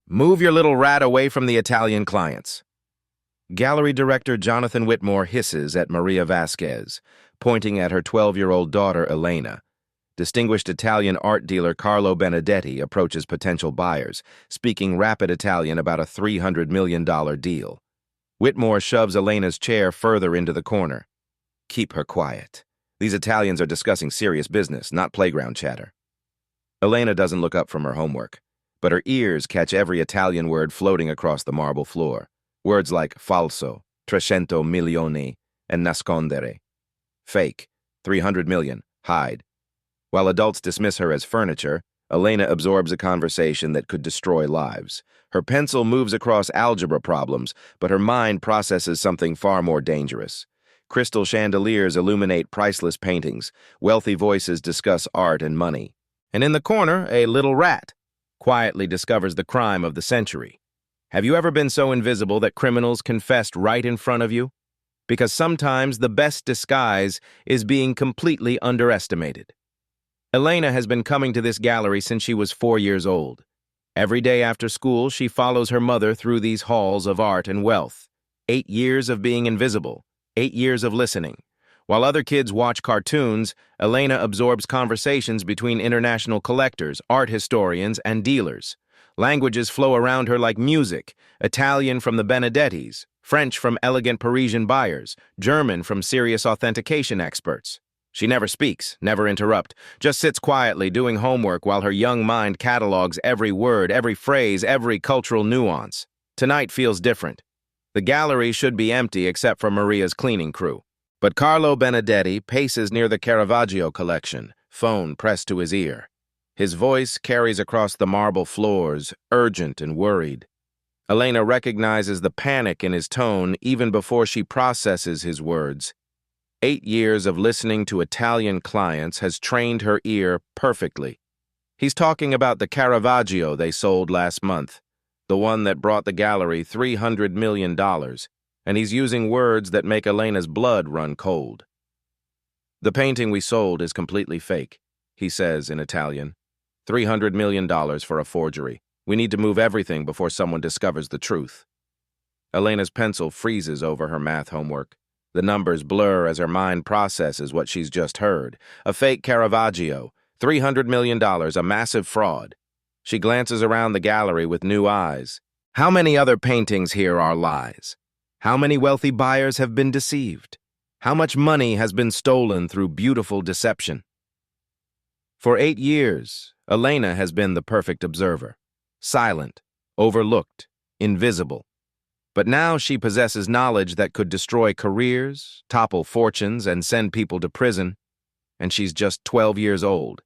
Move your little rat away from the Italian clients. Gallery director Jonathan Whitmore hisses at Maria Vasquez, pointing at her 12-year-old daughter Elena. Distinguished Italian art dealer Carlo Benedetti approaches potential buyers, speaking rapid Italian about a $300 million deal. Whitmore shoves Elena's chair further into the corner. Keep her quiet. These Italians are discussing serious business, not playground chatter. Elena doesn't look up from her homework, but her ears catch every Italian word floating across the marble floor. Words like falso, 300 milioni, and nascondere. Fake, 300 million, hide. While adults dismiss her as furniture, Elena absorbs a conversation that could destroy lives. Her pencil moves across algebra problems, but her mind processes something far more dangerous. Crystal chandeliers illuminate priceless paintings. Wealthy voices discuss art and money. And in the corner, a little rat quietly discovers the crime of the century. Have you ever been so invisible that criminals confessed right in front of you? Because sometimes the best disguise is being completely underestimated. Elena has been coming to this gallery since she was 4 years old. Every day after school, she follows her mother through these halls of art and wealth. 8 years of being invisible, 8 years of listening. While other kids watch cartoons, Elena absorbs conversations between international collectors, art historians, and dealers. Languages flow around her like music: Italian from the Benedettis, French from elegant Parisian buyers, German from serious authentication experts. She never speaks, never interrupts, just sits quietly doing homework while her young mind catalogs every word, every phrase, every cultural nuance. Tonight feels different. The gallery should be empty except for Maria's cleaning crew. But Carlo Benedetti paces near the Caravaggio collection, phone pressed to his ear. His voice carries across the marble floors, urgent and worried. Elena recognizes the panic in his tone even before she processes his words. 8 years of listening to Italian clients has trained her ear perfectly. He's talking about the Caravaggio they sold last month, the one that brought the gallery $300 million, and he's using words that make Elena's blood run cold. "The painting we sold is completely fake," he says in Italian. $300 million for a forgery. We need to move everything before someone discovers the truth. Elena's pencil freezes over her math homework. The numbers blur as her mind processes what she's just heard. A fake Caravaggio, $300 million, a massive fraud. She glances around the gallery with new eyes. How many other paintings here are lies? How many wealthy buyers have been deceived? How much money has been stolen through beautiful deception? For 8 years, Elena has been the perfect observer. Silent, overlooked, invisible. But now she possesses knowledge that could destroy careers, topple fortunes, and send people to prison. And she's just 12 years old.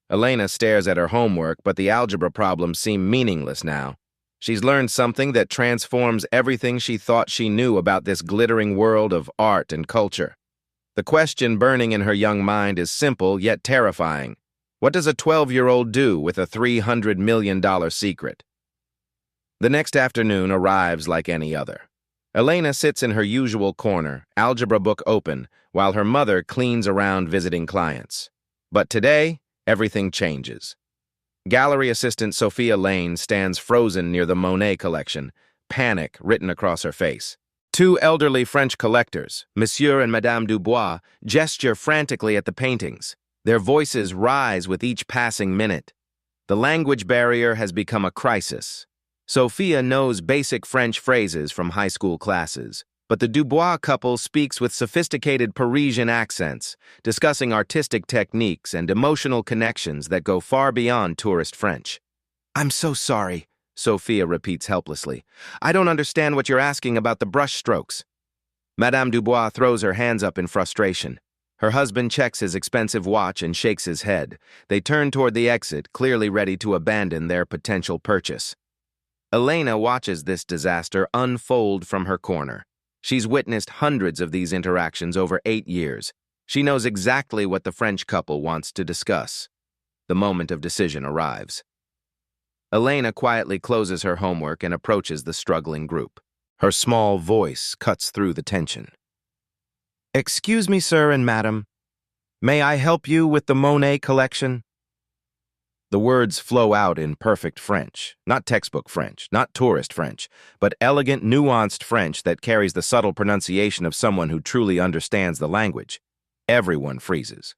Elena stares at her homework, but the algebra problems seem meaningless now. She's learned something that transforms everything she thought she knew about this glittering world of art and culture. The question burning in her young mind is simple yet terrifying. What does a 12-year-old do with a $300 million secret? The next afternoon arrives like any other. Elena sits in her usual corner, algebra book open, while her mother cleans around visiting clients. But today, everything changes. Gallery assistant Sophia Lane stands frozen near the Monet collection, panic written across her face. 2 elderly French collectors, Monsieur and Madame Dubois, gesture frantically at the paintings. Their voices rise with each passing minute. The language barrier has become a crisis. Sophia knows basic French phrases from high school classes, but the Dubois couple speaks with sophisticated Parisian accents, discussing artistic techniques and emotional connections that go far beyond tourist French. "I'm so sorry," Sophia repeats helplessly. "I don't understand what you're asking about the brush strokes." Madame Dubois throws her hands up in frustration. Her husband checks his expensive watch and shakes his head. They turn toward the exit, clearly ready to abandon their potential purchase. Elena watches this disaster unfold from her corner. She's witnessed hundreds of these interactions over 8 years. She knows exactly what the French couple wants to discuss. The moment of decision arrives. Elena quietly closes her homework and approaches the struggling group. Her small voice cuts through the tension. "Excuse me, sir and madam. May I help you with the Monet collection?" The words flow out in perfect French, not textbook French, not tourist French, but elegant, nuanced French that carries the subtle pronunciation of someone who truly understands the language. Everyone freezes.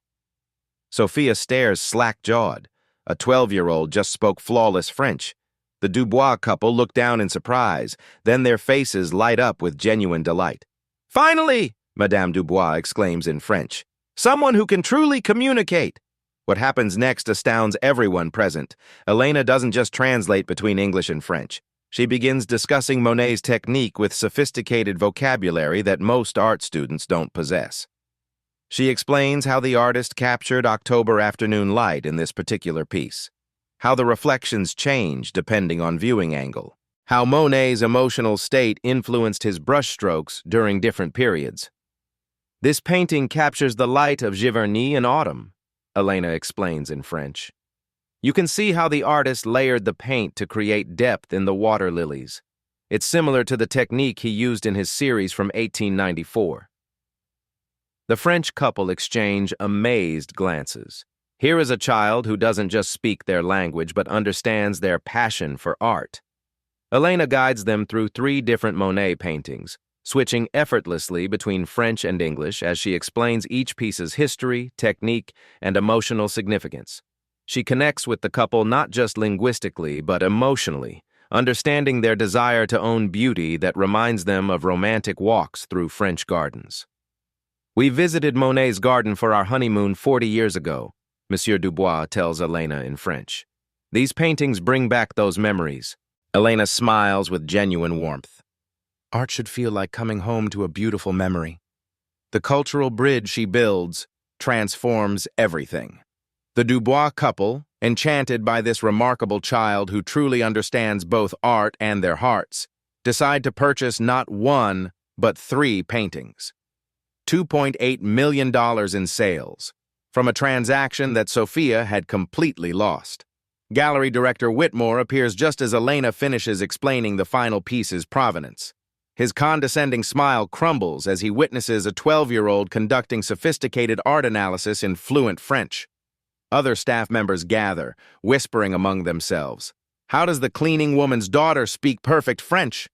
Sophia stares slack-jawed. A 12-year-old just spoke flawless French. The Dubois couple look down in surprise, then their faces light up with genuine delight. "Finally!" Madame Dubois exclaims in French. "Someone who can truly communicate!" What happens next astounds everyone present. Elena doesn't just translate between English and French. She begins discussing Monet's technique with sophisticated vocabulary that most art students don't possess. She explains how the artist captured October afternoon light in this particular piece, how the reflections change depending on viewing angle, how Monet's emotional state influenced his brushstrokes during different periods. "This painting captures the light of Giverny in autumn," Elena explains in French. "You can see how the artist layered the paint to create depth in the water lilies. It's similar to the technique he used in his series from 1894. The French couple exchange amazed glances. Here is a child who doesn't just speak their language but understands their passion for art. Elena guides them through 3 different Monet paintings, switching effortlessly between French and English as she explains each piece's history, technique, and emotional significance. She connects with the couple not just linguistically but emotionally, understanding their desire to own beauty that reminds them of romantic walks through French gardens. "We visited Monet's garden for our honeymoon 40 years ago," Monsieur Dubois tells Elena in French. "These paintings bring back those memories." Elena smiles with genuine warmth. Art should feel like coming home to a beautiful memory. The cultural bridge she builds transforms everything. The Dubois couple, enchanted by this remarkable child who truly understands both art and their hearts, decide to purchase not 1, but 3 paintings. $2.8 million in sales, from a transaction that Sophia had completely lost. Gallery director Whitmore appears just as Elena finishes explaining the final piece's provenance. His condescending smile crumbles as he witnesses a 12-year-old conducting sophisticated art analysis in fluent French. Other staff members gather, whispering among themselves. How does the cleaning woman's daughter speak perfect French?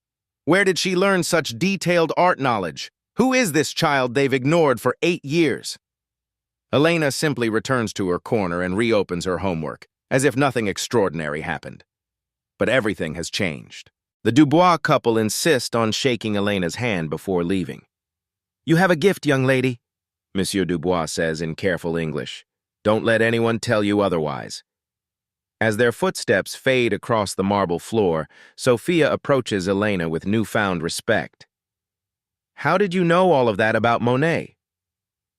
Where did she learn such detailed art knowledge? Who is this child they've ignored for 8 years? Elena simply returns to her corner and reopens her homework, as if nothing extraordinary happened. But everything has changed. The Dubois couple insist on shaking Elena's hand before leaving. "You have a gift, young lady," Monsieur Dubois says in careful English. "Don't let anyone tell you otherwise." As their footsteps fade across the marble floor, Sophia approaches Elena with newfound respect. "How did you know all of that about Monet?"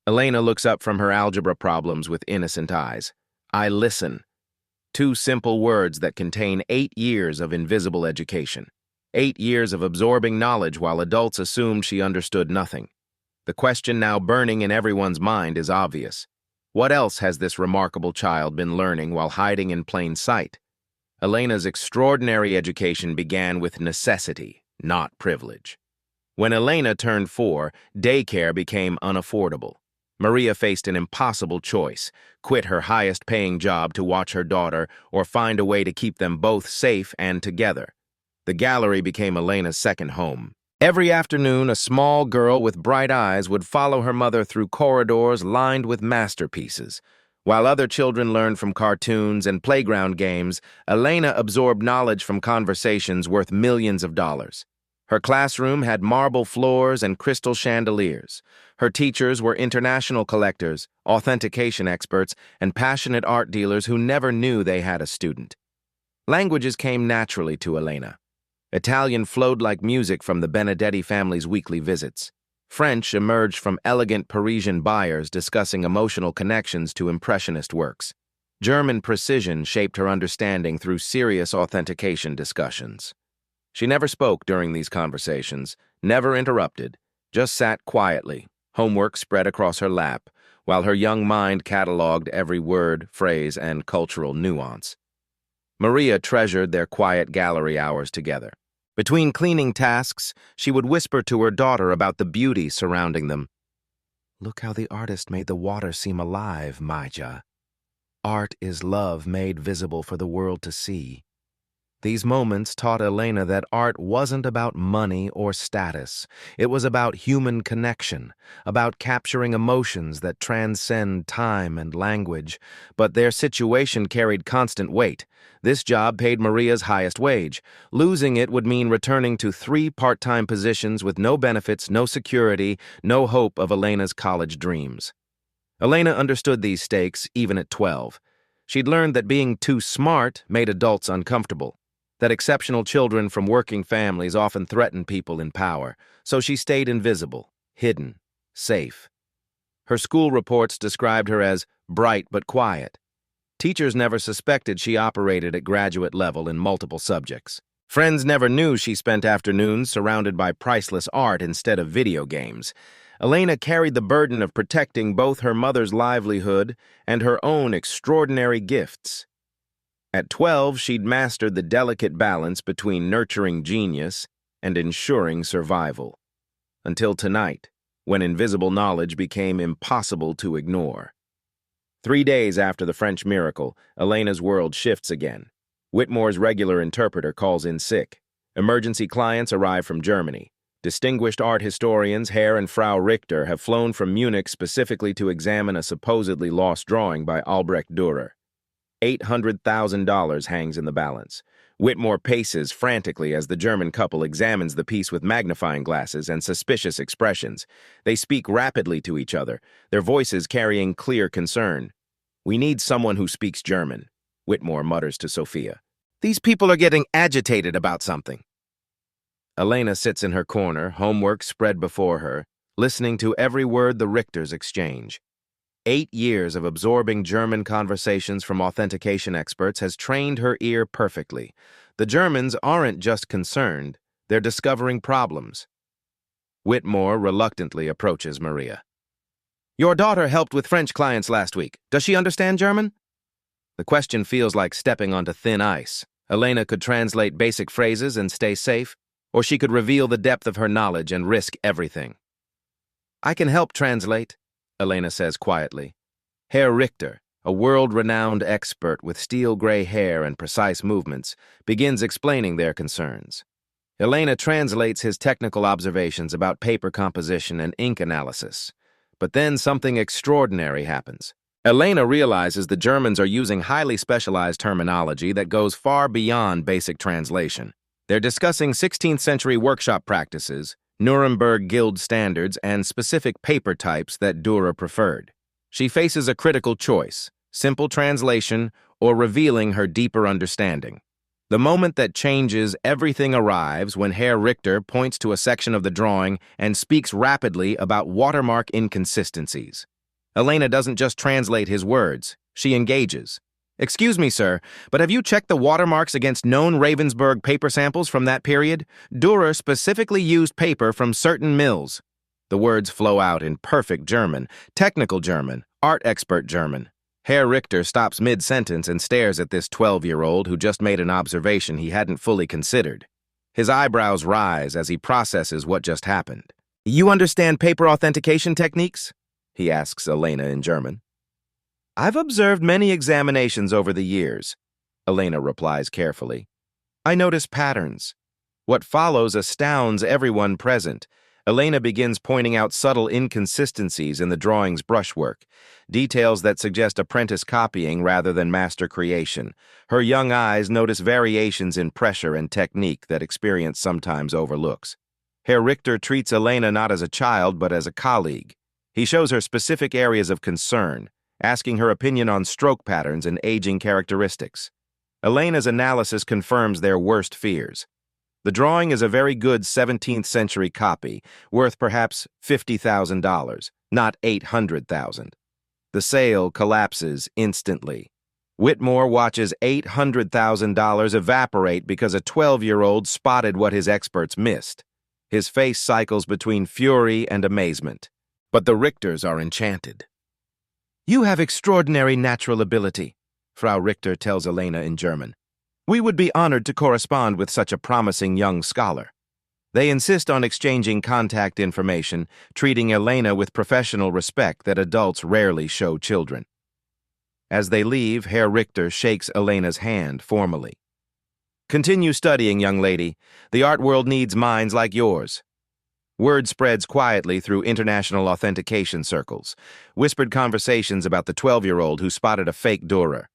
Elena looks up from her algebra problems with innocent eyes. "I listen." 2 simple words that contain 8 years of invisible education. 8 years of absorbing knowledge while adults assumed she understood nothing. The question now burning in everyone's mind is obvious. What else has this remarkable child been learning while hiding in plain sight? Elena's extraordinary education began with necessity, not privilege. When Elena turned 4, daycare became unaffordable. Maria faced an impossible choice: quit her highest-paying job to watch her daughter or find a way to keep them both safe and together. The gallery became Elena's second home. Every afternoon, a small girl with bright eyes would follow her mother through corridors lined with masterpieces. While other children learned from cartoons and playground games, Elena absorbed knowledge from conversations worth millions of dollars. Her classroom had marble floors and crystal chandeliers. Her teachers were international collectors, authentication experts, and passionate art dealers who never knew they had a student. Languages came naturally to Elena. Italian flowed like music from the Benedetti family's weekly visits. French emerged from elegant Parisian buyers discussing emotional connections to impressionist works. German precision shaped her understanding through serious authentication discussions. She never spoke during these conversations, never interrupted, just sat quietly, homework spread across her lap, while her young mind cataloged every word, phrase, and cultural nuance. Maria treasured their quiet gallery hours together. Between cleaning tasks, she would whisper to her daughter about the beauty surrounding them. "Look how the artist made the water seem alive, Maja." Art is love made visible for the world to see. These moments taught Elena that art wasn't about money or status. It was about human connection, about capturing emotions that transcend time and language. But their situation carried constant weight. This job paid Maria's highest wage. Losing it would mean returning to 3 part-time positions with no benefits, no security, no hope of Elena's college dreams. Elena understood these stakes even at 12. She'd learned that being too smart made adults uncomfortable, that exceptional children from working families often threaten people in power, so she stayed invisible, hidden, safe. Her school reports described her as bright but quiet. Teachers never suspected she operated at graduate level in multiple subjects. Friends never knew she spent afternoons surrounded by priceless art instead of video games. Elena carried the burden of protecting both her mother's livelihood and her own extraordinary gifts. At 12, she'd mastered the delicate balance between nurturing genius and ensuring survival. Until tonight, when invisible knowledge became impossible to ignore. 3 days after the French miracle, Elena's world shifts again. Whitmore's regular interpreter calls in sick. Emergency clients arrive from Germany. Distinguished art historians Herr and Frau Richter have flown from Munich specifically to examine a supposedly lost drawing by Albrecht Dürer. $800,000 hangs in the balance. Whitmore paces frantically as the German couple examines the piece with magnifying glasses and suspicious expressions. They speak rapidly to each other, their voices carrying clear concern. "We need someone who speaks German," Whitmore mutters to Sophia. "These people are getting agitated about something." Elena sits in her corner, homework spread before her, listening to every word the Richters exchange. 8 years of absorbing German conversations from authentication experts has trained her ear perfectly. The Germans aren't just concerned, they're discovering problems. Whitmore reluctantly approaches Maria. "Your daughter helped with French clients last week. Does she understand German?" The question feels like stepping onto thin ice. Elena could translate basic phrases and stay safe, or she could reveal the depth of her knowledge and risk everything. "I can help translate," Elena says quietly. Herr Richter, a world-renowned expert with steel-gray hair and precise movements, begins explaining their concerns. Elena translates his technical observations about paper composition and ink analysis. But then something extraordinary happens. Elena realizes the Germans are using highly specialized terminology that goes far beyond basic translation. They're discussing 16th century workshop practices, Nuremberg Guild standards, and specific paper types that Dürer preferred. She faces a critical choice: simple translation or revealing her deeper understanding. The moment that changes everything arrives when Herr Richter points to a section of the drawing and speaks rapidly about watermark inconsistencies. Elena doesn't just translate his words, she engages. "Excuse me, sir, but have you checked the watermarks against known Ravensburg paper samples from that period? Dürer specifically used paper from certain mills." The words flow out in perfect German, technical German, art expert German. Herr Richter stops mid-sentence and stares at this 12-year-old who just made an observation he hadn't fully considered. His eyebrows rise as he processes what just happened. "You understand paper authentication techniques?" he asks Elena in German. "I've observed many examinations over the years," Elena replies carefully. "I notice patterns. What follows astounds everyone present. Elena begins pointing out subtle inconsistencies in the drawing's brushwork, details that suggest apprentice copying rather than master creation. Her young eyes notice variations in pressure and technique that experience sometimes overlooks. Herr Richter treats Elena not as a child but as a colleague. He shows her specific areas of concern, asking her opinion on stroke patterns and aging characteristics. Elena's analysis confirms their worst fears. The drawing is a very good 17th century copy, worth perhaps $50,000, not $800,000. The sale collapses instantly. Whitmore watches $800,000 evaporate because a 12-year-old spotted what his experts missed. His face cycles between fury and amazement. But the Richters are enchanted. "You have extraordinary natural ability," Frau Richter tells Elena in German. "We would be honored to correspond with such a promising young scholar." They insist on exchanging contact information, treating Elena with professional respect that adults rarely show children. As they leave, Herr Richter shakes Elena's hand formally. "Continue studying, young lady. The art world needs minds like yours." Word spreads quietly through international authentication circles, whispered conversations about the 12-year-old who spotted a fake Dürer.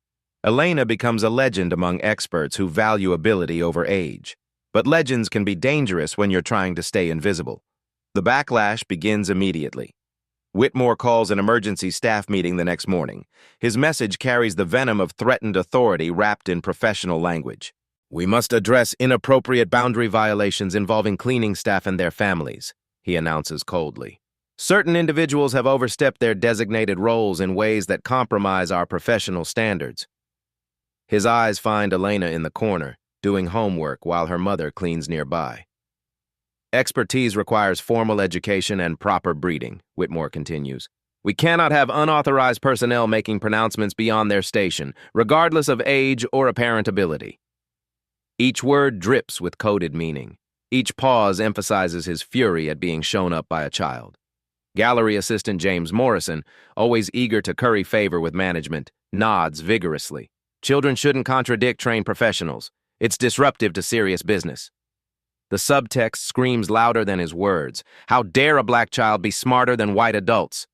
Elena becomes a legend among experts who value ability over age. But legends can be dangerous when you're trying to stay invisible. The backlash begins immediately. Whitmore calls an emergency staff meeting the next morning. His message carries the venom of threatened authority wrapped in professional language. "We must address inappropriate boundary violations involving cleaning staff and their families," he announces coldly. "Certain individuals have overstepped their designated roles in ways that compromise our professional standards." His eyes find Elena in the corner, doing homework while her mother cleans nearby. "Expertise requires formal education and proper breeding," Whitmore continues. "We cannot have unauthorized personnel making pronouncements beyond their station, regardless of age or apparent ability." Each word drips with coded meaning. Each pause emphasizes his fury at being shown up by a child. Gallery assistant James Morrison, always eager to curry favor with management, nods vigorously. "Children shouldn't contradict trained professionals. It's disruptive to serious business." The subtext screams louder than his words. How dare a black child be smarter than white adults?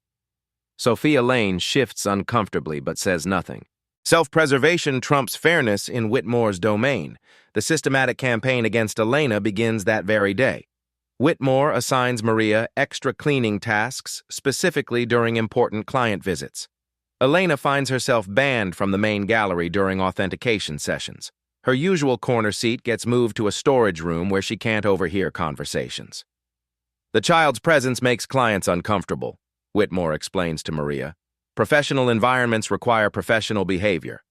Sophia Lane shifts uncomfortably but says nothing. Self-preservation trumps fairness in Whitmore's domain. The systematic campaign against Elena begins that very day. Whitmore assigns Maria extra cleaning tasks, specifically during important client visits. Elena finds herself banned from the main gallery during authentication sessions. Her usual corner seat gets moved to a storage room where she can't overhear conversations. "The child's presence makes clients uncomfortable," Whitmore explains to Maria. "Professional environments require professional behavior.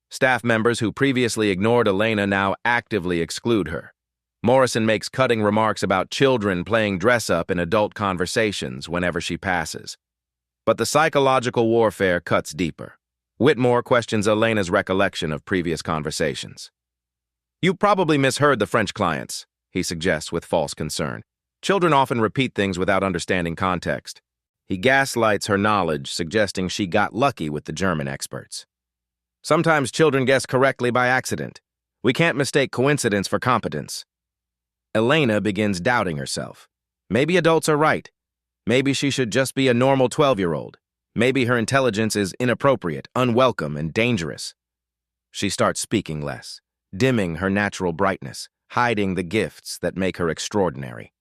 Staff members who previously ignored Elena now actively exclude her." Morrison makes cutting remarks about children playing dress-up in adult conversations whenever she passes. But the psychological warfare cuts deeper. Whitmore questions Elena's recollection of previous conversations. "You probably misheard the French clients," he suggests with false concern. "Children often repeat things without understanding context." He gaslights her knowledge, suggesting she got lucky with the German experts. "Sometimes children guess correctly by accident. We can't mistake coincidence for competence." Elena begins doubting herself. Maybe adults are right. Maybe she should just be a normal 12-year-old. Maybe her intelligence is inappropriate, unwelcome, and dangerous. She starts speaking less, dimming her natural brightness, hiding the gifts that make her extraordinary.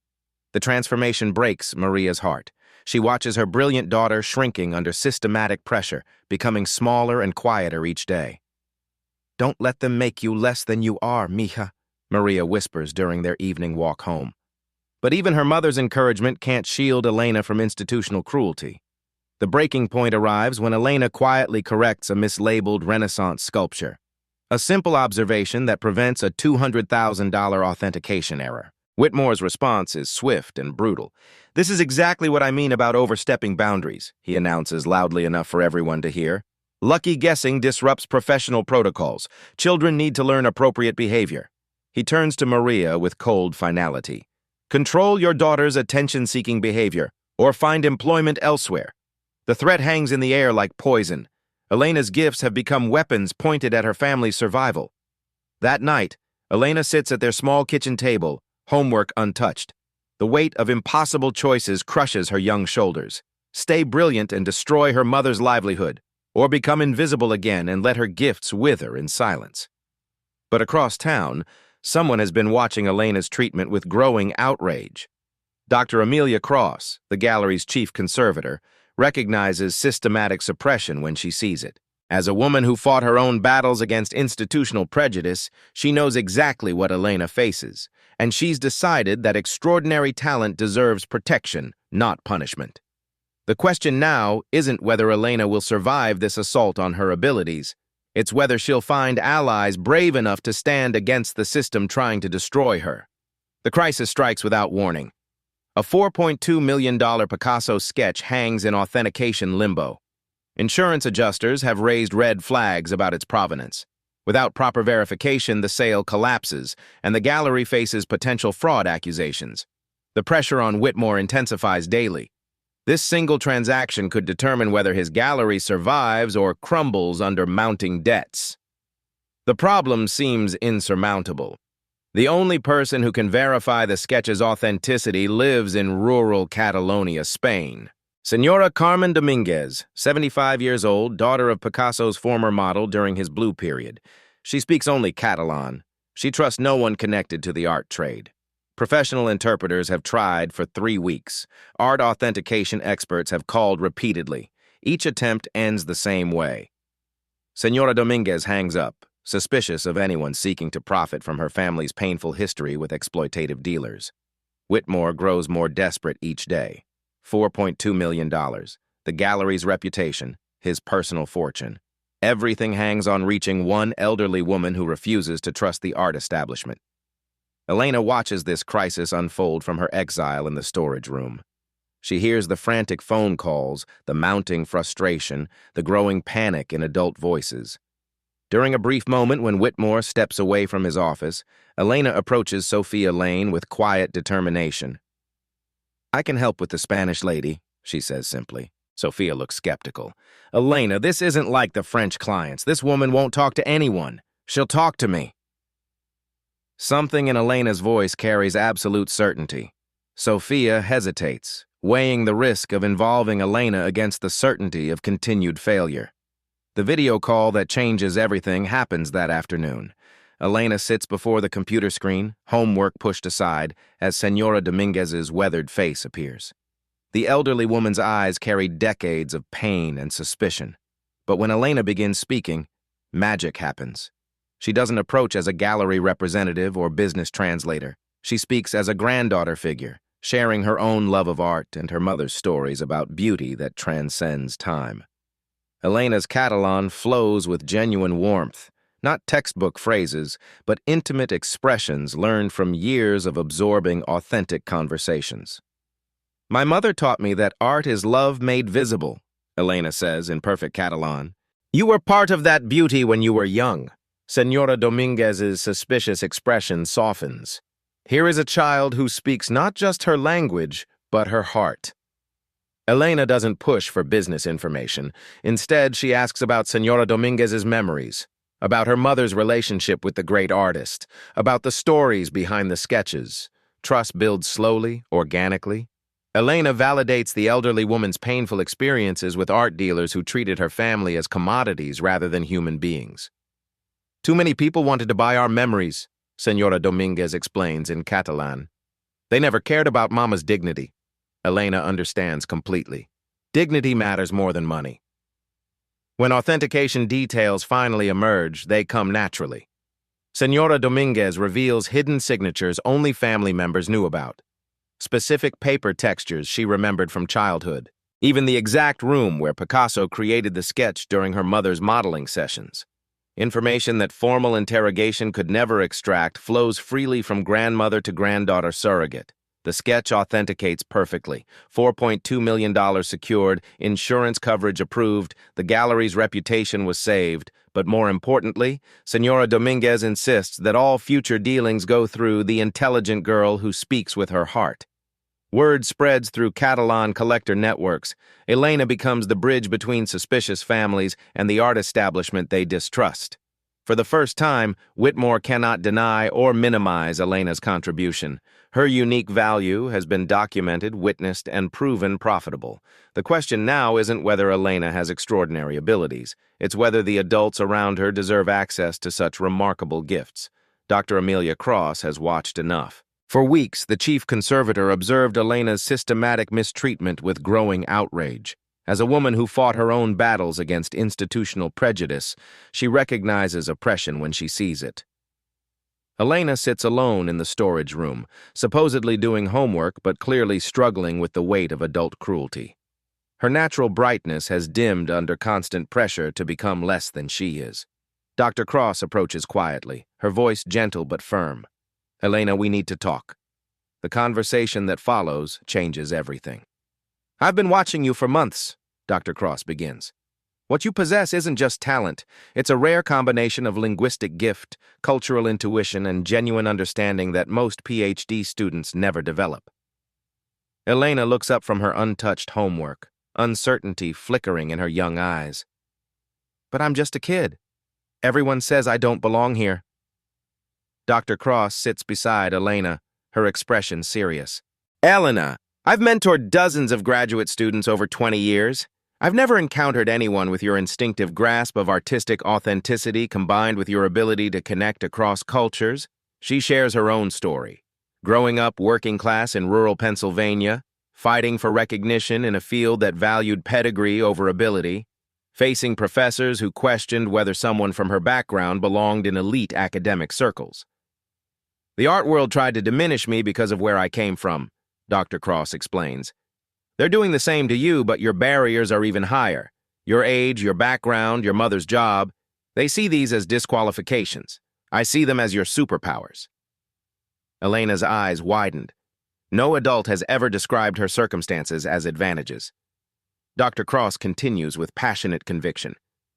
The transformation breaks Maria's heart. She watches her brilliant daughter shrinking under systematic pressure, becoming smaller and quieter each day. "Don't let them make you less than you are, mija," Maria whispers during their evening walk home. But even her mother's encouragement can't shield Elena from institutional cruelty. The breaking point arrives when Elena quietly corrects a mislabeled Renaissance sculpture. A simple observation that prevents a $200,000 authentication error. Whitmore's response is swift and brutal. "This is exactly what I mean about overstepping boundaries," he announces loudly enough for everyone to hear. "Lucky guessing disrupts professional protocols. Children need to learn appropriate behavior." He turns to Maria with cold finality. "Control your daughter's attention-seeking behavior, or find employment elsewhere." The threat hangs in the air like poison. Elena's gifts have become weapons pointed at her family's survival. That night, Elena sits at their small kitchen table, homework untouched. The weight of impossible choices crushes her young shoulders. Stay brilliant and destroy her mother's livelihood, or become invisible again and let her gifts wither in silence. But across town, someone has been watching Elena's treatment with growing outrage. Dr. Amelia Cross, the gallery's chief conservator, recognizes systematic suppression when she sees it. As a woman who fought her own battles against institutional prejudice, she knows exactly what Elena faces, and she's decided that extraordinary talent deserves protection, not punishment. The question now isn't whether Elena will survive this assault on her abilities. It's whether she'll find allies brave enough to stand against the system trying to destroy her. The crisis strikes without warning. A $4.2 million Picasso sketch hangs in authentication limbo. Insurance adjusters have raised red flags about its provenance. Without proper verification, the sale collapses, and the gallery faces potential fraud accusations. The pressure on Whitmore intensifies daily. This single transaction could determine whether his gallery survives or crumbles under mounting debts. The problem seems insurmountable. The only person who can verify the sketch's authenticity lives in rural Catalonia, Spain. Senora Carmen Dominguez, 75 years old, daughter of Picasso's former model during his blue period. She speaks only Catalan. She trusts no one connected to the art trade. Professional interpreters have tried for 3 weeks. Art authentication experts have called repeatedly. Each attempt ends the same way. Senora Dominguez hangs up, suspicious of anyone seeking to profit from her family's painful history with exploitative dealers. Whitmore grows more desperate each day. $4.2 million, the gallery's reputation, his personal fortune. Everything hangs on reaching one elderly woman who refuses to trust the art establishment. Elena watches this crisis unfold from her exile in the storage room. She hears the frantic phone calls, the mounting frustration, the growing panic in adult voices. During a brief moment when Whitmore steps away from his office, Elena approaches Sophia Lane with quiet determination. "I can help with the Spanish lady," she says simply. Sophia looks skeptical. "Elena, this isn't like the French clients. This woman won't talk to anyone. She'll talk to me." Something in Elena's voice carries absolute certainty. Sophia hesitates, weighing the risk of involving Elena against the certainty of continued failure. The video call that changes everything happens that afternoon. Elena sits before the computer screen, homework pushed aside, as Senora Dominguez's weathered face appears. The elderly woman's eyes carry decades of pain and suspicion. But when Elena begins speaking, magic happens. She doesn't approach as a gallery representative or business translator. She speaks as a granddaughter figure, sharing her own love of art and her mother's stories about beauty that transcends time. Elena's Catalan flows with genuine warmth, not textbook phrases, but intimate expressions learned from years of absorbing authentic conversations. "My mother taught me that art is love made visible," Elena says in perfect Catalan. "You were part of that beauty when you were young." Senora Dominguez's suspicious expression softens. Here is a child who speaks not just her language, but her heart. Elena doesn't push for business information. Instead, she asks about Senora Dominguez's memories, about her mother's relationship with the great artist, about the stories behind the sketches. Trust builds slowly, organically. Elena validates the elderly woman's painful experiences with art dealers who treated her family as commodities rather than human beings. "Too many people wanted to buy our memories," Senora Dominguez explains in Catalan. "They never cared about Mama's dignity." Elena understands completely. Dignity matters more than money. When authentication details finally emerge, they come naturally. Senora Dominguez reveals hidden signatures only family members knew about. Specific paper textures she remembered from childhood. Even the exact room where Picasso created the sketch during her mother's modeling sessions. Information that formal interrogation could never extract flows freely from grandmother to granddaughter surrogate. The sketch authenticates perfectly. $4.2 million secured, insurance coverage approved, the gallery's reputation was saved. But more importantly, Senora Dominguez insists that all future dealings go through the intelligent girl who speaks with her heart. Word spreads through Catalan collector networks. Elena becomes the bridge between suspicious families and the art establishment they distrust. For the first time, Whitmore cannot deny or minimize Elena's contribution. Her unique value has been documented, witnessed, and proven profitable. The question now isn't whether Elena has extraordinary abilities. It's whether the adults around her deserve access to such remarkable gifts. Dr. Amelia Cross has watched enough. For weeks, the chief conservator observed Elena's systematic mistreatment with growing outrage. As a woman who fought her own battles against institutional prejudice, she recognizes oppression when she sees it. Elena sits alone in the storage room, supposedly doing homework but clearly struggling with the weight of adult cruelty. Her natural brightness has dimmed under constant pressure to become less than she is. Dr. Cross approaches quietly, her voice gentle but firm. "Elena, we need to talk." The conversation that follows changes everything. "I've been watching you for months," Dr. Cross begins. "What you possess isn't just talent. It's a rare combination of linguistic gift, cultural intuition, and genuine understanding that most PhD students never develop." Elena looks up from her untouched homework, uncertainty flickering in her young eyes. But I'm just a kid. Everyone says I don't belong here. Dr. Cross sits beside Elena, her expression serious. Elena, I've mentored dozens of graduate students over 20 years. I've never encountered anyone with your instinctive grasp of artistic authenticity combined with your ability to connect across cultures. She shares her own story. Growing up working class in rural Pennsylvania, fighting for recognition in a field that valued pedigree over ability, facing professors who questioned whether someone from her background belonged in elite academic circles. The art world tried to diminish me because of where I came from, Dr. Cross explains. They're doing the same to you, but your barriers are even higher. Your age, your background, your mother's job, they see these as disqualifications. I see them as your superpowers. Elena's eyes widened. No adult has ever described her circumstances as advantages. Dr. Cross continues with passionate conviction.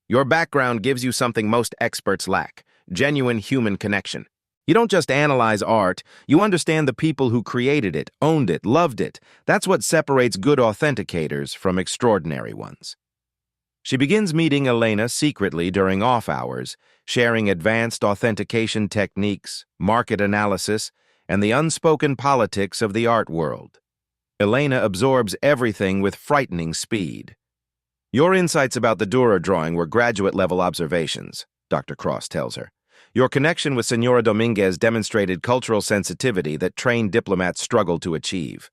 Your background gives you something most experts lack, genuine human connection. You don't just analyze art, you understand the people who created it, owned it, loved it. That's what separates good authenticators from extraordinary ones. She begins meeting Elena secretly during off hours, sharing advanced authentication techniques, market analysis, and the unspoken politics of the art world. Elena absorbs everything with frightening speed. Your insights about the Dürer drawing were graduate-level observations, Dr. Cross tells her. Your connection with Senora Dominguez demonstrated cultural sensitivity that trained diplomats struggled to achieve.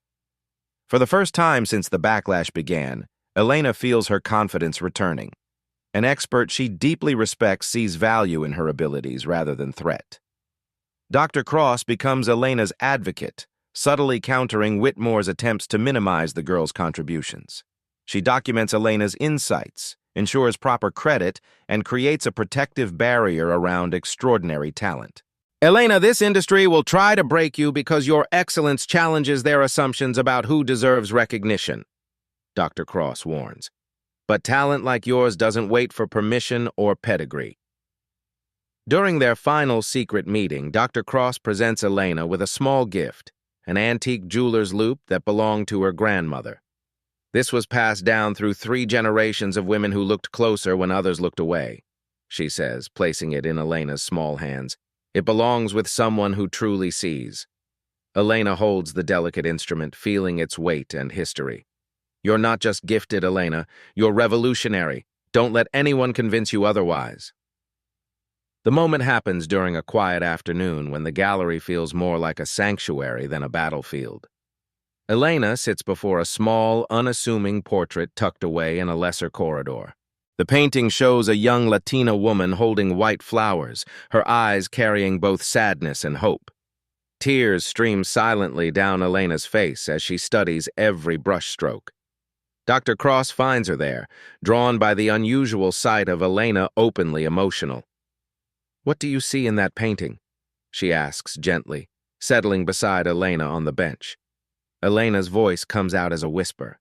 For the first time since the backlash began, Elena feels her confidence returning. An expert she deeply respects sees value in her abilities rather than threat. Dr. Cross becomes Elena's advocate, subtly countering Whitmore's attempts to minimize the girl's contributions. She documents Elena's insights, ensures proper credit, and creates a protective barrier around extraordinary talent. Elena, this industry will try to break you because your excellence challenges their assumptions about who deserves recognition, Dr. Cross warns. But talent like yours doesn't wait for permission or pedigree. During their final secret meeting, Dr. Cross presents Elena with a small gift, an antique jeweler's loop that belonged to her grandmother. This was passed down through 3 generations of women who looked closer when others looked away, she says, placing it in Elena's small hands. It belongs with someone who truly sees. Elena holds the delicate instrument, feeling its weight and history. You're not just gifted, Elena. You're revolutionary. Don't let anyone convince you otherwise. The moment happens during a quiet afternoon when the gallery feels more like a sanctuary than a battlefield. Elena sits before a small, unassuming portrait tucked away in a lesser corridor. The painting shows a young Latina woman holding white flowers, her eyes carrying both sadness and hope. Tears stream silently down Elena's face as she studies every brushstroke. Dr. Cross finds her there, drawn by the unusual sight of Elena openly emotional. "What do you see in that painting?" she asks gently, settling beside Elena on the bench. Elena's voice comes out as a whisper.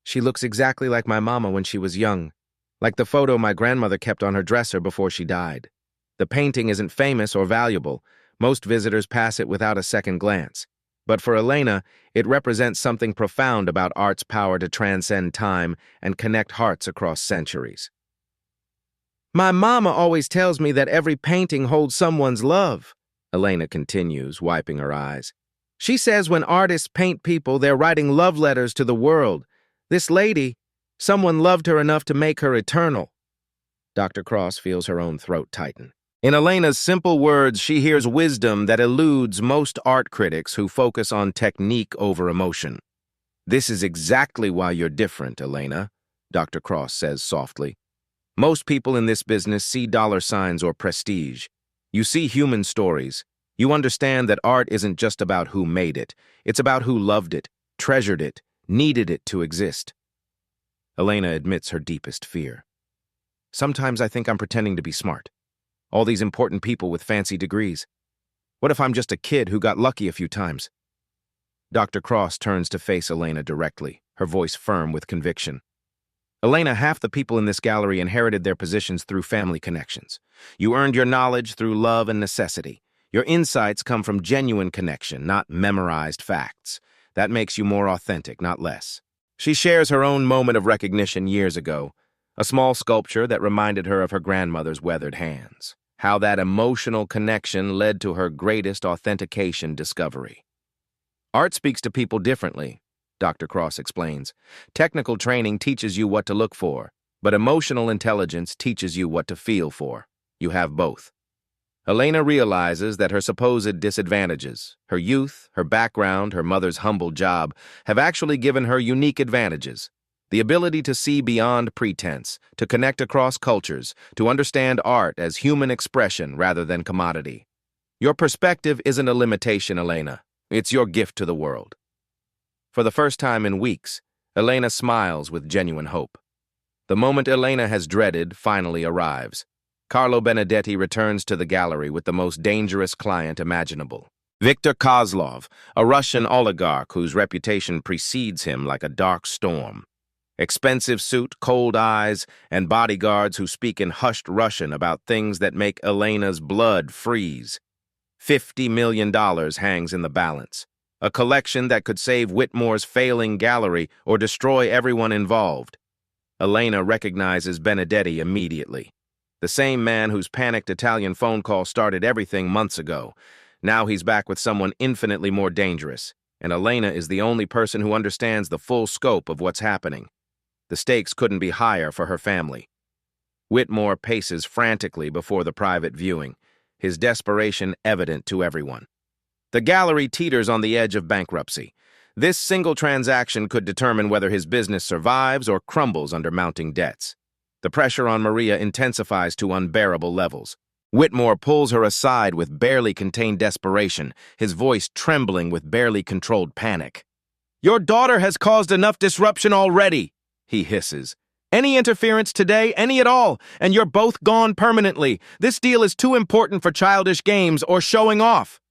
"She looks exactly like my mama when she was young, like the photo my grandmother kept on her dresser before she died. The painting isn't famous or valuable. Most visitors pass it without a second glance. But for Elena, it represents something profound about art's power to transcend time and connect hearts across centuries." "My mama always tells me that every painting holds someone's love," Elena continues, wiping her eyes. "She says when artists paint people, they're writing love letters to the world. This lady, someone loved her enough to make her eternal." Dr. Cross feels her own throat tighten. In Elena's simple words, she hears wisdom that eludes most art critics who focus on technique over emotion. "This is exactly why you're different, Elena," Dr. Cross says softly. "Most people in this business see dollar signs or prestige. You see human stories. You understand that art isn't just about who made it. It's about who loved it, treasured it, needed it to exist." Elena admits her deepest fear. "Sometimes I think I'm pretending to be smart. All these important people with fancy degrees. What if I'm just a kid who got lucky a few times?" Dr. Cross turns to face Elena directly, her voice firm with conviction. "Elena, half the people in this gallery inherited their positions through family connections. You earned your knowledge through love and necessity. Your insights come from genuine connection, not memorized facts. That makes you more authentic, not less. She shares her own moment of recognition years ago, a small sculpture that reminded her of her grandmother's weathered hands. How that emotional connection led to her greatest authentication discovery. Art speaks to people differently, Dr. Cross explains. Technical training teaches you what to look for, but emotional intelligence teaches you what to feel for. You have both. Elena realizes that her supposed disadvantages, her youth, her background, her mother's humble job, have actually given her unique advantages. The ability to see beyond pretense, to connect across cultures, to understand art as human expression rather than commodity. Your perspective isn't a limitation, Elena. It's your gift to the world. For the first time in weeks, Elena smiles with genuine hope. The moment Elena has dreaded finally arrives. Carlo Benedetti returns to the gallery with the most dangerous client imaginable. Viktor Kozlov, a Russian oligarch whose reputation precedes him like a dark storm. Expensive suit, cold eyes, and bodyguards who speak in hushed Russian about things that make Elena's blood freeze. $50 million hangs in the balance. A collection that could save Whitmore's failing gallery or destroy everyone involved. Elena recognizes Benedetti immediately. The same man whose panicked Italian phone call started everything months ago. Now he's back with someone infinitely more dangerous, and Elena is the only person who understands the full scope of what's happening. The stakes couldn't be higher for her family. Whitmore paces frantically before the private viewing, his desperation evident to everyone. The gallery teeters on the edge of bankruptcy. This single transaction could determine whether his business survives or crumbles under mounting debts. The pressure on Maria intensifies to unbearable levels. Whitmore pulls her aside with barely contained desperation, his voice trembling with barely controlled panic. "Your daughter has caused enough disruption already," he hisses. "Any interference today, any at all, and you're both gone permanently. This deal is too important for childish games or showing off."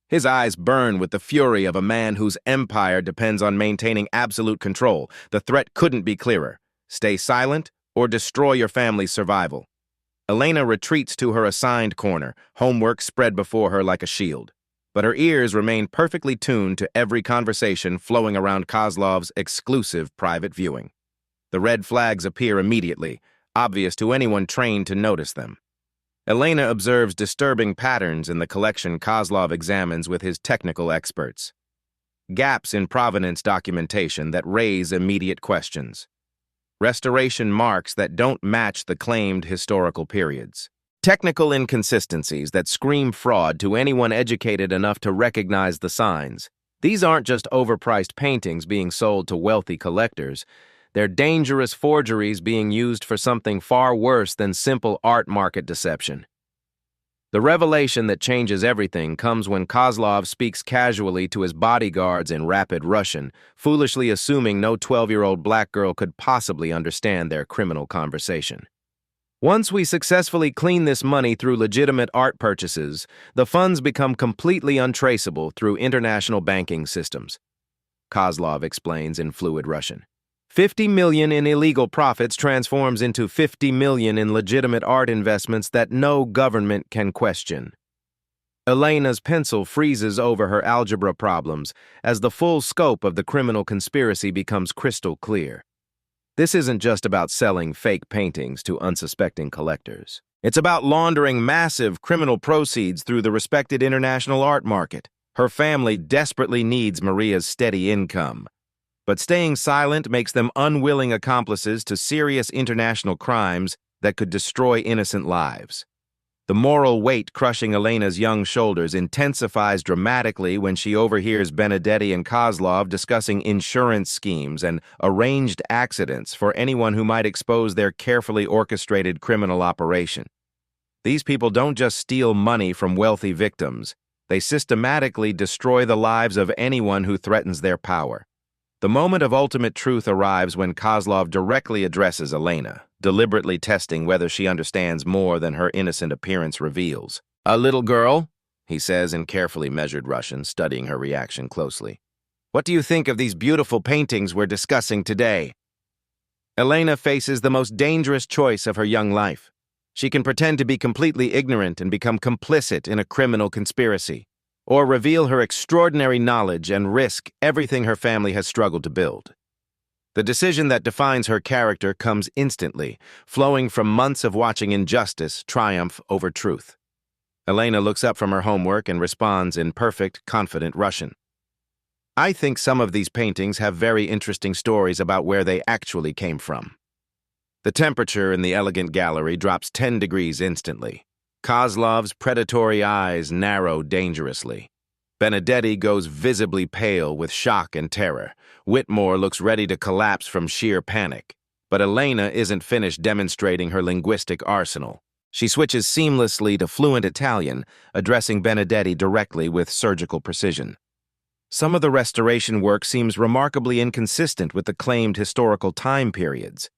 His eyes burn with the fury of a man whose empire depends on maintaining absolute control. The threat couldn't be clearer. Stay silent or destroy your family's survival. Elena retreats to her assigned corner, homework spread before her like a shield. But her ears remain perfectly tuned to every conversation flowing around Kozlov's exclusive private viewing. The red flags appear immediately, obvious to anyone trained to notice them. Elena observes disturbing patterns in the collection Kozlov examines with his technical experts. Gaps in provenance documentation that raise immediate questions. Restoration marks that don't match the claimed historical periods. Technical inconsistencies that scream fraud to anyone educated enough to recognize the signs. These aren't just overpriced paintings being sold to wealthy collectors. They're dangerous forgeries being used for something far worse than simple art market deception. The revelation that changes everything comes when Kozlov speaks casually to his bodyguards in rapid Russian, foolishly assuming no 12-year-old black girl could possibly understand their criminal conversation. "Once we successfully clean this money through legitimate art purchases, the funds become completely untraceable through international banking systems," Kozlov explains in fluid Russian. 50 million in illegal profits transforms into 50 million in legitimate art investments that no government can question. Elena's pencil freezes over her algebra problems as the full scope of the criminal conspiracy becomes crystal clear. This isn't just about selling fake paintings to unsuspecting collectors. It's about laundering massive criminal proceeds through the respected international art market. Her family desperately needs Maria's steady income. But staying silent makes them unwilling accomplices to serious international crimes that could destroy innocent lives. The moral weight crushing Elena's young shoulders intensifies dramatically when she overhears Benedetti and Kozlov discussing insurance schemes and arranged accidents for anyone who might expose their carefully orchestrated criminal operation. These people don't just steal money from wealthy victims, they systematically destroy the lives of anyone who threatens their power. The moment of ultimate truth arrives when Kozlov directly addresses Elena, deliberately testing whether she understands more than her innocent appearance reveals. "A little girl," he says in carefully measured Russian, studying her reaction closely. "What do you think of these beautiful paintings we're discussing today?" Elena faces the most dangerous choice of her young life. She can pretend to be completely ignorant and become complicit in a criminal conspiracy, or reveal her extraordinary knowledge and risk everything her family has struggled to build. The decision that defines her character comes instantly, flowing from months of watching injustice triumph over truth. Elena looks up from her homework and responds in perfect, confident Russian. I think some of these paintings have very interesting stories about where they actually came from. The temperature in the elegant gallery drops 10 degrees instantly. Kozlov's predatory eyes narrow dangerously. Benedetti goes visibly pale with shock and terror. Whitmore looks ready to collapse from sheer panic. But Elena isn't finished demonstrating her linguistic arsenal. She switches seamlessly to fluent Italian, addressing Benedetti directly with surgical precision. Some of the restoration work seems remarkably inconsistent with the claimed historical time periods.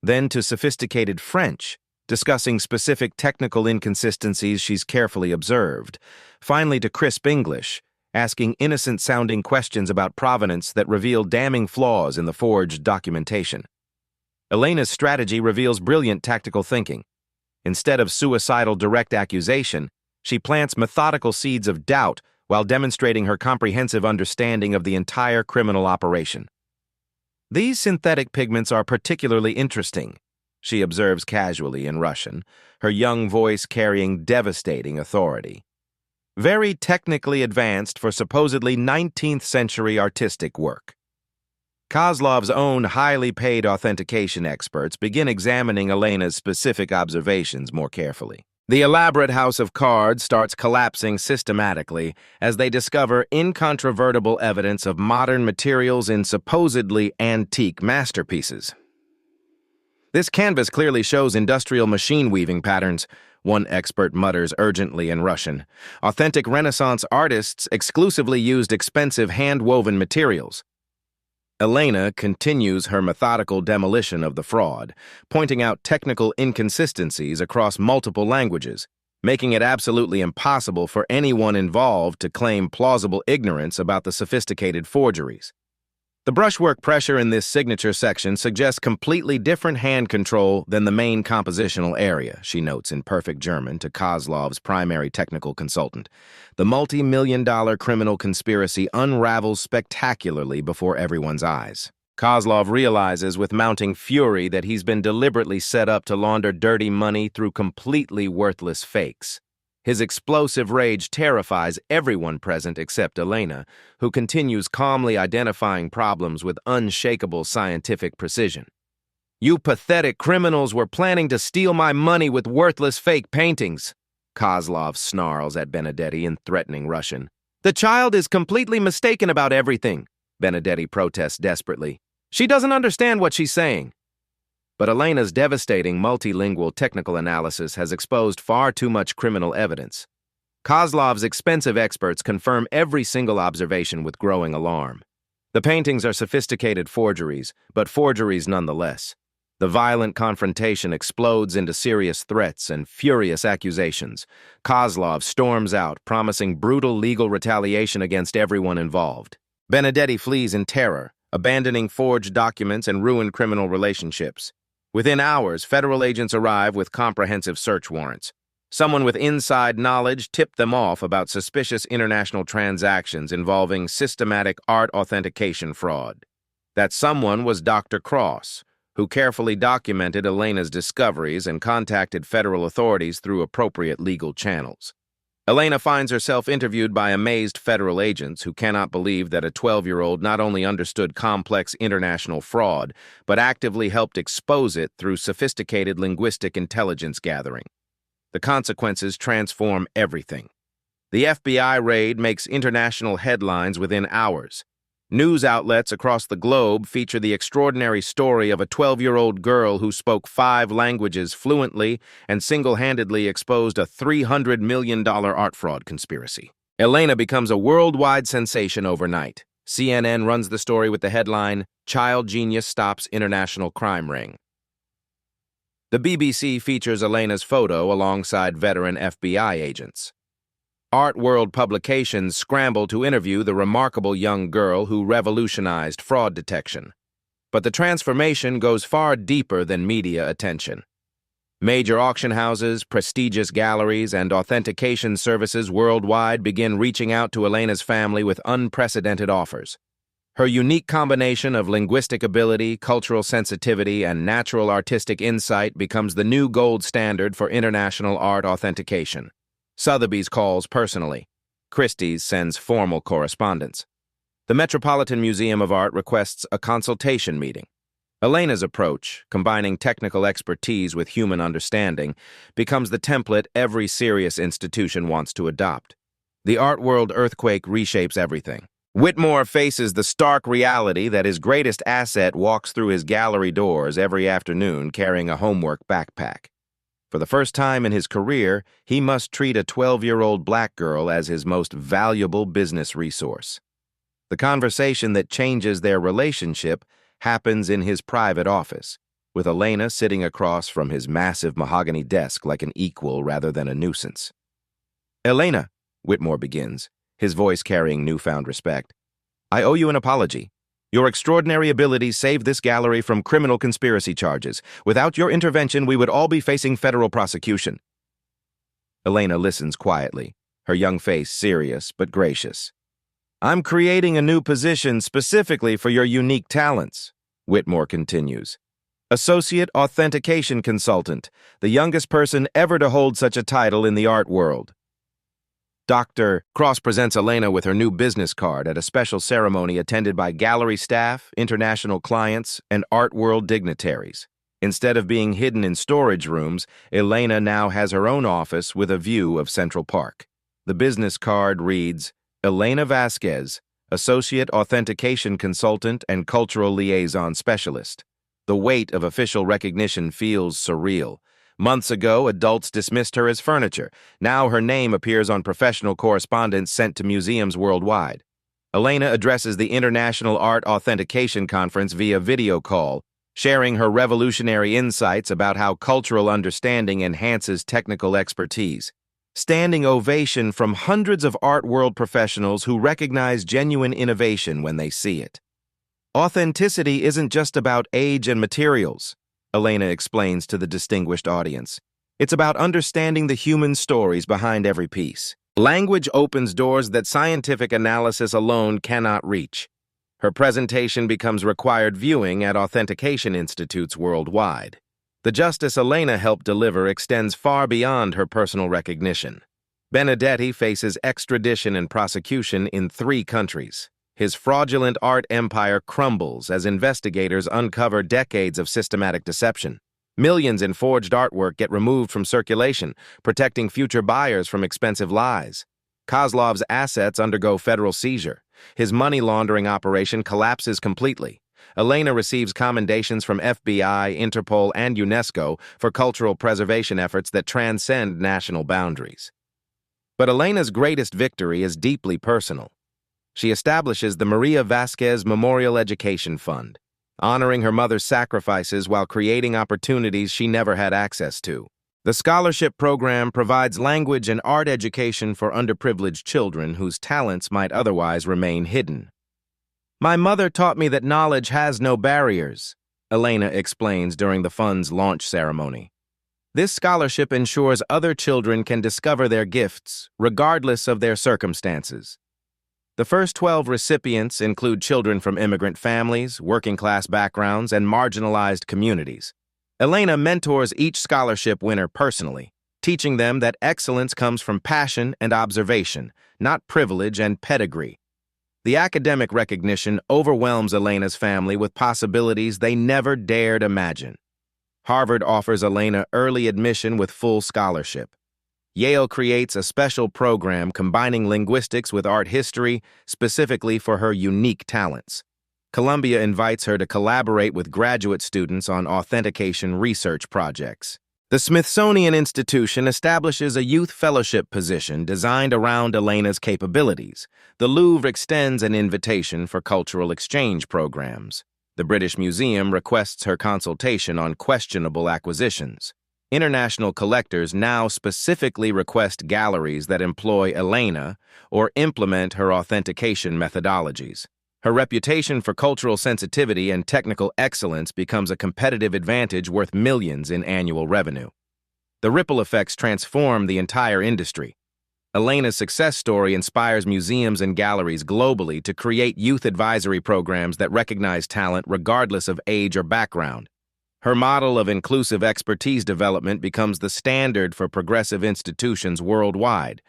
Then to sophisticated French, discussing specific technical inconsistencies she's carefully observed. Finally to crisp English, asking innocent-sounding questions about provenance that reveal damning flaws in the forged documentation. Elena's strategy reveals brilliant tactical thinking. Instead of suicidal direct accusation, she plants methodical seeds of doubt while demonstrating her comprehensive understanding of the entire criminal operation. These synthetic pigments are particularly interesting, she observes casually in Russian, her young voice carrying devastating authority. Very technically advanced for supposedly 19th century artistic work. Kozlov's own highly paid authentication experts begin examining Elena's specific observations more carefully. The elaborate house of cards starts collapsing systematically as they discover incontrovertible evidence of modern materials in supposedly antique masterpieces. This canvas clearly shows industrial machine weaving patterns, one expert mutters urgently in Russian. Authentic Renaissance artists exclusively used expensive hand-woven materials. Elena continues her methodical demolition of the fraud, pointing out technical inconsistencies across multiple languages, making it absolutely impossible for anyone involved to claim plausible ignorance about the sophisticated forgeries. The brushwork pressure in this signature section suggests completely different hand control than the main compositional area, she notes in perfect German to Kozlov's primary technical consultant. The multi-million-dollar criminal conspiracy unravels spectacularly before everyone's eyes. Kozlov realizes with mounting fury that he's been deliberately set up to launder dirty money through completely worthless fakes. His explosive rage terrifies everyone present except Elena, who continues calmly identifying problems with unshakable scientific precision. You pathetic criminals were planning to steal my money with worthless fake paintings, Kozlov snarls at Benedetti in threatening Russian. The child is completely mistaken about everything, Benedetti protests desperately. She doesn't understand what she's saying. But Elena's devastating multilingual technical analysis has exposed far too much criminal evidence. Kozlov's expensive experts confirm every single observation with growing alarm. The paintings are sophisticated forgeries, but forgeries nonetheless. The violent confrontation explodes into serious threats and furious accusations. Kozlov storms out, promising brutal legal retaliation against everyone involved. Benedetti flees in terror, abandoning forged documents and ruined criminal relationships. Within hours, federal agents arrive with comprehensive search warrants. Someone with inside knowledge tipped them off about suspicious international transactions involving systematic art authentication fraud. That someone was Dr. Cross, who carefully documented Elena's discoveries and contacted federal authorities through appropriate legal channels. Elena finds herself interviewed by amazed federal agents who cannot believe that a 12-year-old not only understood complex international fraud, but actively helped expose it through sophisticated linguistic intelligence gathering. The consequences transform everything. The FBI raid makes international headlines within hours. News outlets across the globe feature the extraordinary story of a 12-year-old girl who spoke 5 languages fluently and single-handedly exposed a $300 million art fraud conspiracy. Elena becomes a worldwide sensation overnight. CNN runs the story with the headline, "Child Genius Stops International Crime Ring." The BBC features Elena's photo alongside veteran FBI agents. Art World publications scramble to interview the remarkable young girl who revolutionized fraud detection. But the transformation goes far deeper than media attention. Major auction houses, prestigious galleries, and authentication services worldwide begin reaching out to Elena's family with unprecedented offers. Her unique combination of linguistic ability, cultural sensitivity, and natural artistic insight becomes the new gold standard for international art authentication. Sotheby's calls personally. Christie's sends formal correspondence. The Metropolitan Museum of Art requests a consultation meeting. Elena's approach, combining technical expertise with human understanding, becomes the template every serious institution wants to adopt. The art world earthquake reshapes everything. Whitmore faces the stark reality that his greatest asset walks through his gallery doors every afternoon carrying a homework backpack. For the first time in his career, he must treat a 12-year-old black girl as his most valuable business resource. The conversation that changes their relationship happens in his private office, with Elena sitting across from his massive mahogany desk like an equal rather than a nuisance. "Elena," Whitmore begins, his voice carrying newfound respect, "I owe you an apology. Your extraordinary abilities saved this gallery from criminal conspiracy charges. Without your intervention, we would all be facing federal prosecution." Elena listens quietly, her young face serious but gracious. "I'm creating a new position specifically for your unique talents," Whitmore continues. "Associate Authentication Consultant, the youngest person ever to hold such a title in the art world." Dr. Cross presents Elena with her new business card at a special ceremony attended by gallery staff, international clients, and art world dignitaries. Instead of being hidden in storage rooms, Elena now has her own office with a view of Central Park. The business card reads, Elena Vasquez, Associate Authentication Consultant and Cultural Liaison Specialist. The weight of official recognition feels surreal. Months ago, adults dismissed her as furniture. Now her name appears on professional correspondence sent to museums worldwide. Elena addresses the International Art Authentication Conference via video call, sharing her revolutionary insights about how cultural understanding enhances technical expertise. Standing ovation from hundreds of art world professionals who recognize genuine innovation when they see it. Authenticity isn't just about age and materials, Elena explains to the distinguished audience. It's about understanding the human stories behind every piece. Language opens doors that scientific analysis alone cannot reach. Her presentation becomes required viewing at authentication institutes worldwide. The justice Elena helped deliver extends far beyond her personal recognition. Benedetti faces extradition and prosecution in 3 countries. His fraudulent art empire crumbles as investigators uncover decades of systematic deception. Millions in forged artwork get removed from circulation, protecting future buyers from expensive lies. Kozlov's assets undergo federal seizure. His money laundering operation collapses completely. Elena receives commendations from FBI, Interpol, and UNESCO for cultural preservation efforts that transcend national boundaries. But Elena's greatest victory is deeply personal. She establishes the Maria Vasquez Memorial Education Fund, honoring her mother's sacrifices while creating opportunities she never had access to. The scholarship program provides language and art education for underprivileged children whose talents might otherwise remain hidden. "My mother taught me that knowledge has no barriers," Elena explains during the fund's launch ceremony. This scholarship ensures other children can discover their gifts, regardless of their circumstances. The first 12 recipients include children from immigrant families, working-class backgrounds, and marginalized communities. Elena mentors each scholarship winner personally, teaching them that excellence comes from passion and observation, not privilege and pedigree. The academic recognition overwhelms Elena's family with possibilities they never dared imagine. Harvard offers Elena early admission with full scholarship. Yale creates a special program combining linguistics with art history specifically for her unique talents. Columbia invites her to collaborate with graduate students on authentication research projects. The Smithsonian Institution establishes a youth fellowship position designed around Elena's capabilities. The Louvre extends an invitation for cultural exchange programs. The British Museum requests her consultation on questionable acquisitions. International collectors now specifically request galleries that employ Elena or implement her authentication methodologies. Her reputation for cultural sensitivity and technical excellence becomes a competitive advantage worth millions in annual revenue. The ripple effects transform the entire industry. Elena's success story inspires museums and galleries globally to create youth advisory programs that recognize talent regardless of age or background. Her model of inclusive expertise development becomes the standard for progressive institutions worldwide.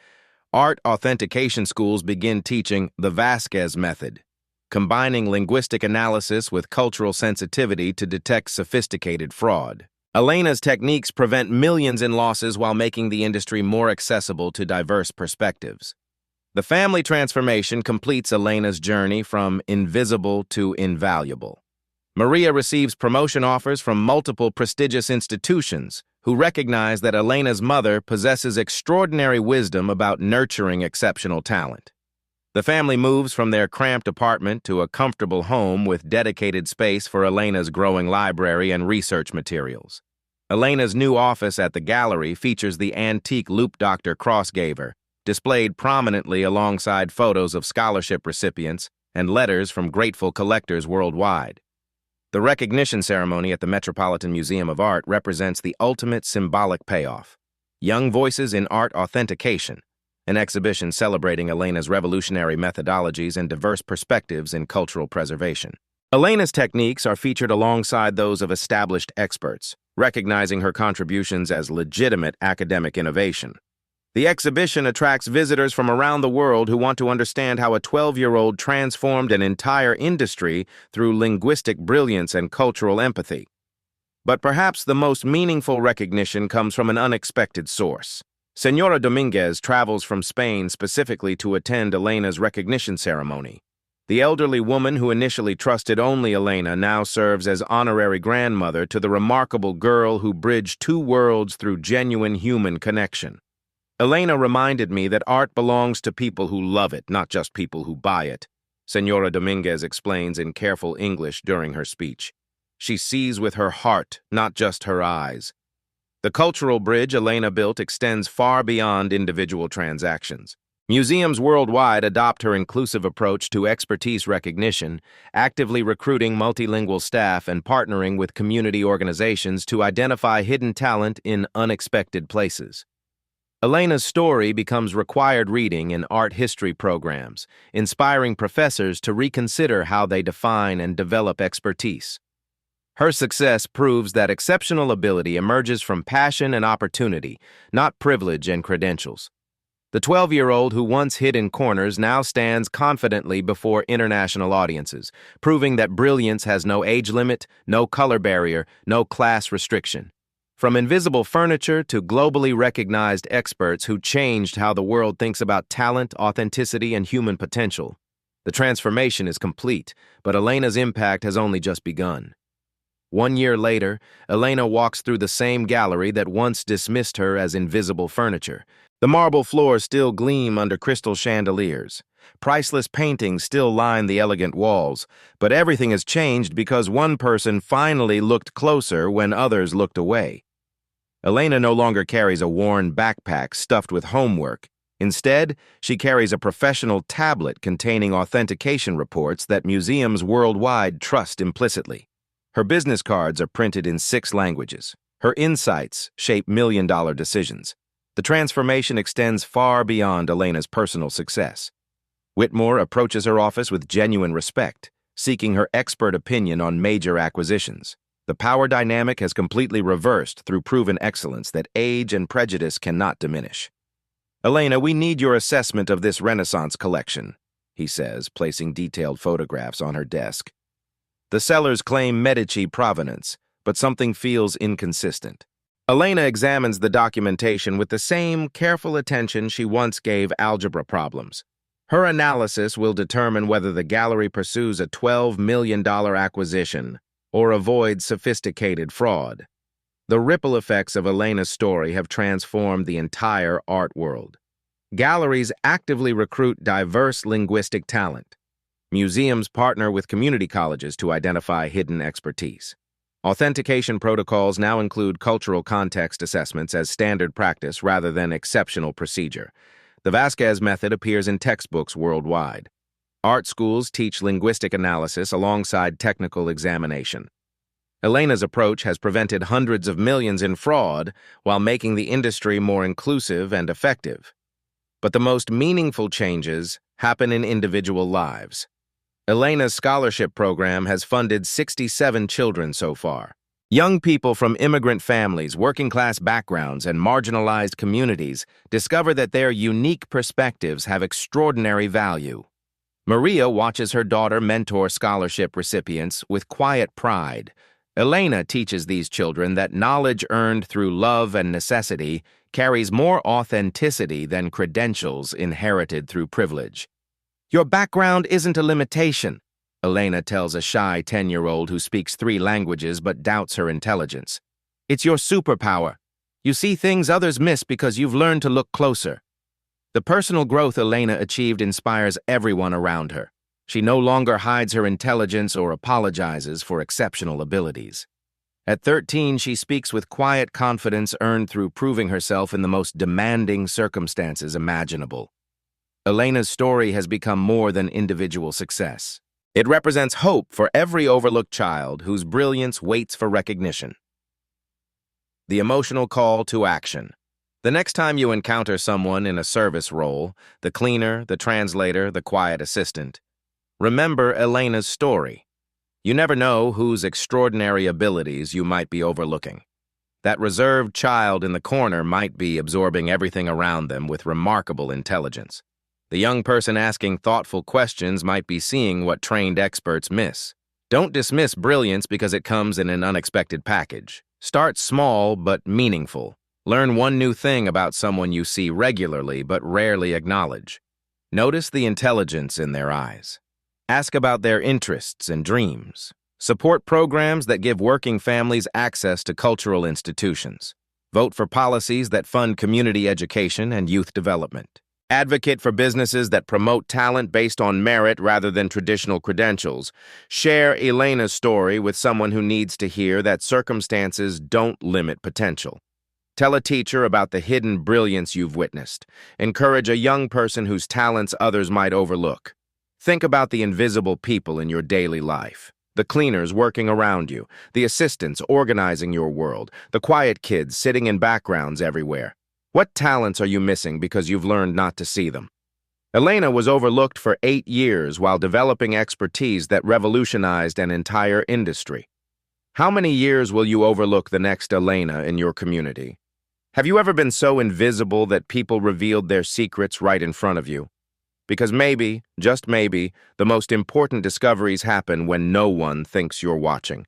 Art authentication schools begin teaching the Vasquez method, combining linguistic analysis with cultural sensitivity to detect sophisticated fraud. Elena's techniques prevent millions in losses while making the industry more accessible to diverse perspectives. The family transformation completes Elena's journey from invisible to invaluable. Maria receives promotion offers from multiple prestigious institutions who recognize that Elena's mother possesses extraordinary wisdom about nurturing exceptional talent. The family moves from their cramped apartment to a comfortable home with dedicated space for Elena's growing library and research materials. Elena's new office at the gallery features the antique Loop Dr. Crossgaver, displayed prominently alongside photos of scholarship recipients and letters from grateful collectors worldwide. The recognition ceremony at the Metropolitan Museum of Art represents the ultimate symbolic payoff. Young Voices in Art Authentication, an exhibition celebrating Elena's revolutionary methodologies and diverse perspectives in cultural preservation. Elena's techniques are featured alongside those of established experts, recognizing her contributions as legitimate academic innovation. The exhibition attracts visitors from around the world who want to understand how a 12-year-old transformed an entire industry through linguistic brilliance and cultural empathy. But perhaps the most meaningful recognition comes from an unexpected source. Señora Dominguez travels from Spain specifically to attend Elena's recognition ceremony. The elderly woman who initially trusted only Elena now serves as honorary grandmother to the remarkable girl who bridged two worlds through genuine human connection. Elena reminded me that art belongs to people who love it, not just people who buy it, Señora Dominguez explains in careful English during her speech. She sees with her heart, not just her eyes. The cultural bridge Elena built extends far beyond individual transactions. Museums worldwide adopt her inclusive approach to expertise recognition, actively recruiting multilingual staff and partnering with community organizations to identify hidden talent in unexpected places. Elena's story becomes required reading in art history programs, inspiring professors to reconsider how they define and develop expertise. Her success proves that exceptional ability emerges from passion and opportunity, not privilege and credentials. The 12-year-old who once hid in corners now stands confidently before international audiences, proving that brilliance has no age limit, no color barrier, no class restriction. From invisible furniture to globally recognized experts who changed how the world thinks about talent, authenticity, and human potential. The transformation is complete, but Elena's impact has only just begun. 1 year later, Elena walks through the same gallery that once dismissed her as invisible furniture. The marble floors still gleam under crystal chandeliers. Priceless paintings still line the elegant walls, but everything has changed because one person finally looked closer when others looked away. Elena no longer carries a worn backpack stuffed with homework. Instead, she carries a professional tablet containing authentication reports that museums worldwide trust implicitly. Her business cards are printed in 6 languages. Her insights shape million-dollar decisions. The transformation extends far beyond Elena's personal success. Whitmore approaches her office with genuine respect, seeking her expert opinion on major acquisitions. The power dynamic has completely reversed through proven excellence that age and prejudice cannot diminish. "Elena, we need your assessment of this Renaissance collection," he says, placing detailed photographs on her desk. The sellers claim Medici provenance, but something feels inconsistent. Elena examines the documentation with the same careful attention she once gave algebra problems. Her analysis will determine whether the gallery pursues a $12 million acquisition or avoids sophisticated fraud. The ripple effects of Elena's story have transformed the entire art world. Galleries actively recruit diverse linguistic talent. Museums partner with community colleges to identify hidden expertise. Authentication protocols now include cultural context assessments as standard practice rather than exceptional procedure. The Vasquez method appears in textbooks worldwide. Art schools teach linguistic analysis alongside technical examination. Elena's approach has prevented hundreds of millions in fraud while making the industry more inclusive and effective. But the most meaningful changes happen in individual lives. Elena's scholarship program has funded 67 children so far. Young people from immigrant families, working-class backgrounds, and marginalized communities discover that their unique perspectives have extraordinary value. Maria watches her daughter mentor scholarship recipients with quiet pride. Elena teaches these children that knowledge earned through love and necessity carries more authenticity than credentials inherited through privilege. Your background isn't a limitation, Elena tells a shy 10-year-old who speaks 3 languages but doubts her intelligence. It's your superpower. You see things others miss because you've learned to look closer. The personal growth Elena achieved inspires everyone around her. She no longer hides her intelligence or apologizes for exceptional abilities. At 13, she speaks with quiet confidence earned through proving herself in the most demanding circumstances imaginable. Elena's story has become more than individual success. It represents hope for every overlooked child whose brilliance waits for recognition. The emotional call to action. The next time you encounter someone in a service role, the cleaner, the translator, the quiet assistant, remember Elena's story. You never know whose extraordinary abilities you might be overlooking. That reserved child in the corner might be absorbing everything around them with remarkable intelligence. The young person asking thoughtful questions might be seeing what trained experts miss. Don't dismiss brilliance because it comes in an unexpected package. Start small but meaningful. Learn one new thing about someone you see regularly but rarely acknowledge. Notice the intelligence in their eyes. Ask about their interests and dreams. Support programs that give working families access to cultural institutions. Vote for policies that fund community education and youth development. Advocate for businesses that promote talent based on merit rather than traditional credentials. Share Elena's story with someone who needs to hear that circumstances don't limit potential. Tell a teacher about the hidden brilliance you've witnessed. Encourage a young person whose talents others might overlook. Think about the invisible people in your daily life. The cleaners working around you, the assistants organizing your world, the quiet kids sitting in backgrounds everywhere. What talents are you missing because you've learned not to see them? Elena was overlooked for 8 years while developing expertise that revolutionized an entire industry. How many years will you overlook the next Elena in your community? Have you ever been so invisible that people revealed their secrets right in front of you? Because maybe, just maybe, the most important discoveries happen when no one thinks you're watching.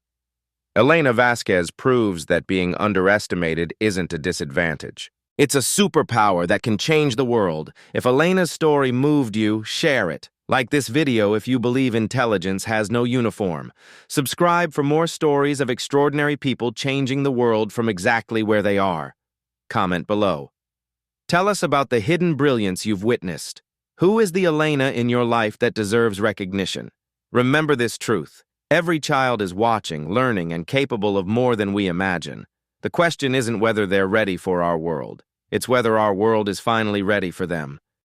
Elena Vasquez proves that being underestimated isn't a disadvantage. It's a superpower that can change the world. If Elena's story moved you, share it. Like this video if you believe intelligence has no uniform. Subscribe for more stories of extraordinary people changing the world from exactly where they are. Comment below. Tell us about the hidden brilliance you've witnessed. Who is the Elena in your life that deserves recognition? Remember this truth. Every child is watching, learning, and capable of more than we imagine. The question isn't whether they're ready for our world. It's whether our world is finally ready for them.